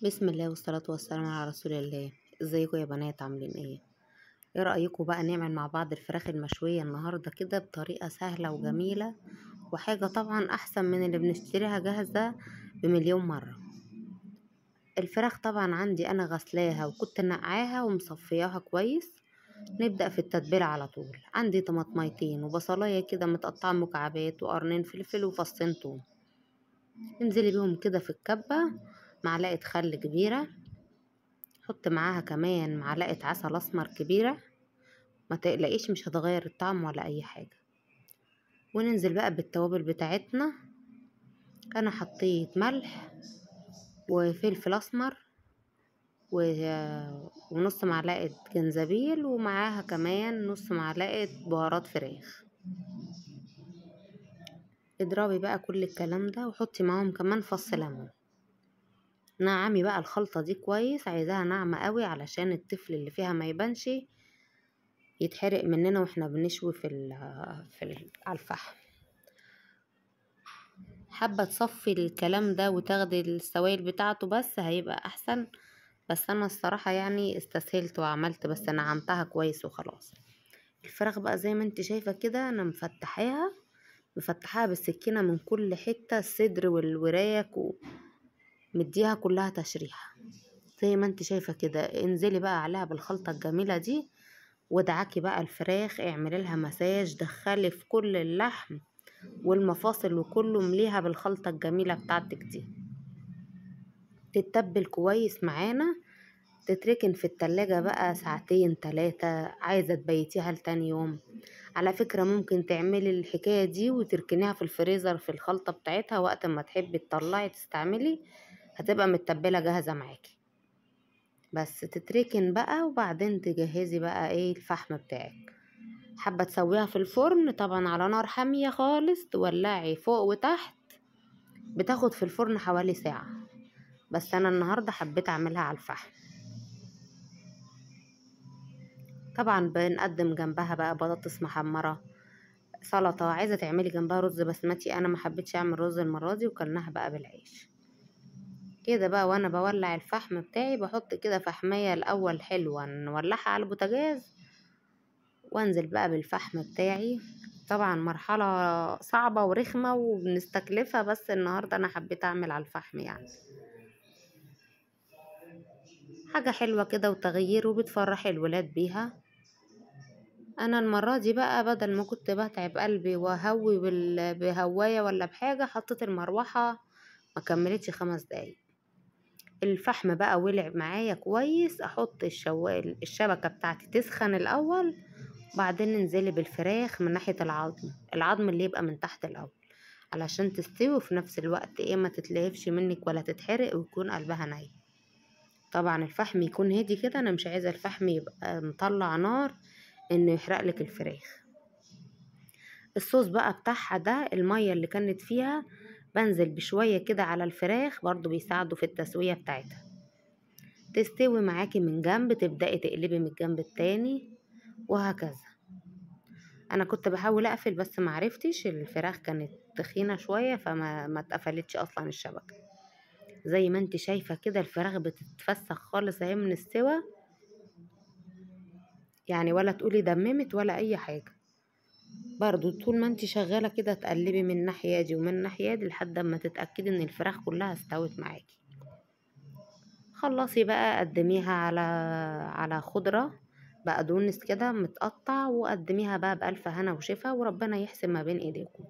بسم الله والصلاة والسلام على رسول الله. ازيكم يا بنات، عاملين ايه رأيكم بقى نعمل مع بعض الفراخ المشوية النهاردة كده بطريقة سهلة وجميلة، وحاجة طبعا احسن من اللي بنشتريها جاهزة بمليون مرة. الفراخ طبعا عندي انا غسلاها وكنت نقعاها ومصفياها كويس. نبدأ في التتبيلة على طول. عندي طماطميتين وبصلاية كده متقطعة مكعبات وقرنين فلفل وفصين توم. انزلي بيهم كده في الكبة. معلقة خل كبيرة، حط معاها كمان معلقة عسل اسمر كبيرة، ما تقلقيش مش هتغير الطعم ولا اي حاجة. وننزل بقى بالتوابل بتاعتنا. انا حطيت ملح وفلفل اسمر ونص معلقة جنزبيل، ومعاها كمان نص معلقة بهارات فراخ. اضربي بقى كل الكلام ده وحطي معاهم كمان فص ليمون. نعمي بقى الخلطة دي كويس، عايزاها ناعمة قوي علشان الطفل اللي فيها ما يبانش يتحرق مننا واحنا بنشوي على الفحم. حابة تصفي الكلام ده وتاخدي السوائل بتاعته بس هيبقى احسن، بس انا الصراحة يعني استسهلت وعملت بس نعمتها كويس وخلاص. الفراخ بقى زي ما انت شايفة كده انا مفتحاها بالسكينة من كل حتة، الصدر والوراك، ومديها كلها تشريحة زي ما انت شايفة كده. انزلي بقى عليها بالخلطة الجميلة دي وادعكي بقى الفراخ، اعملي لها مساج، دخلي في كل اللحم والمفاصل وكله مليها بالخلطة الجميلة بتاعتك دي. تتبل كويس معانا، تتركن في التلاجة بقى ساعتين 3، عايزة تبيتيها لتاني يوم. على فكرة ممكن تعملي الحكاية دي وتركنيها في الفريزر في الخلطة بتاعتها، وقت ما تحبي تطلعي تستعملي هتبقى متبلة جاهزة معاكي. بس تتركن بقى وبعدين تجهزي بقى الفحم بتاعك. حابة تسويها في الفرن طبعا على نار حامية خالص، تولعي فوق وتحت، بتاخد في الفرن حوالي ساعة، بس انا النهاردة حبيت اعملها على الفحم. طبعا بنقدم جنبها بقى بطاطس محمرة، سلطة، عايزة تعملي جنبها رز بسمتي. انا ما حبيتش اعمل رز المرة دي وكلناها بقى بالعيش كده بقى. وانا بولع الفحم بتاعي بحط كده فحمية الاول حلوة نولعها على البوتاجاز، وانزل بقى بالفحم بتاعي. طبعا مرحلة صعبة ورخمة وبنستكلفها، بس النهاردة انا حبيت اعمل على الفحم، يعني حاجة حلوة كده وتغيير وبتفرحي الولاد بيها. انا المرة دي بقى بدل ما كنت بتعب قلبي وهوي بهواية ولا بحاجة، حطيت المروحة ما كملتش 5 دقايق. الفحم بقى ولع معايا كويس، احط الشبكة بتاعتي تسخن الاول، بعدين ننزلي بالفراخ من ناحية العظم اللي يبقى من تحت الاول علشان تستوي، وفي نفس الوقت ما تتلهفش منك ولا تتحرق ويكون قلبها ني. طبعا الفحم يكون هادي كده، انا مش عايزة الفحم يبقى مطلع نار انه يحرق لك الفراخ. الصوص بقى بتاعها ده المية اللي كانت فيها بنزل بشوية كده على الفراخ، برضو بيساعدوا في التسوية بتاعتها. تستوي معاكي من جنب تبدأي تقلبي من الجنب التاني وهكذا. انا كنت بحاول اقفل بس معرفتش، الفراخ كانت تخينة شوية فما ما اتقفلتش اصلا الشبكة. زي ما انت شايفة كده الفراخ بتتفسخ خالص اهي من السوا، يعني ولا تقولي دممت ولا اي حاجة. برضو طول ما انت شغالة كده تقلبي من الناحية دي ومن الناحية دي لحد ما تتأكدي ان الفراخ كلها استوت معاكي. خلصي بقى قدميها على خضرة بقدونس كده متقطع، وقدميها بقى بألف هنا وشفا، وربنا يحسن ما بين ايديكم.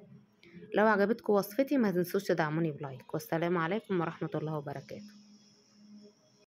لو عجبتكم وصفتي ما تنسوش تدعموني بلايك، والسلام عليكم ورحمة الله وبركاته.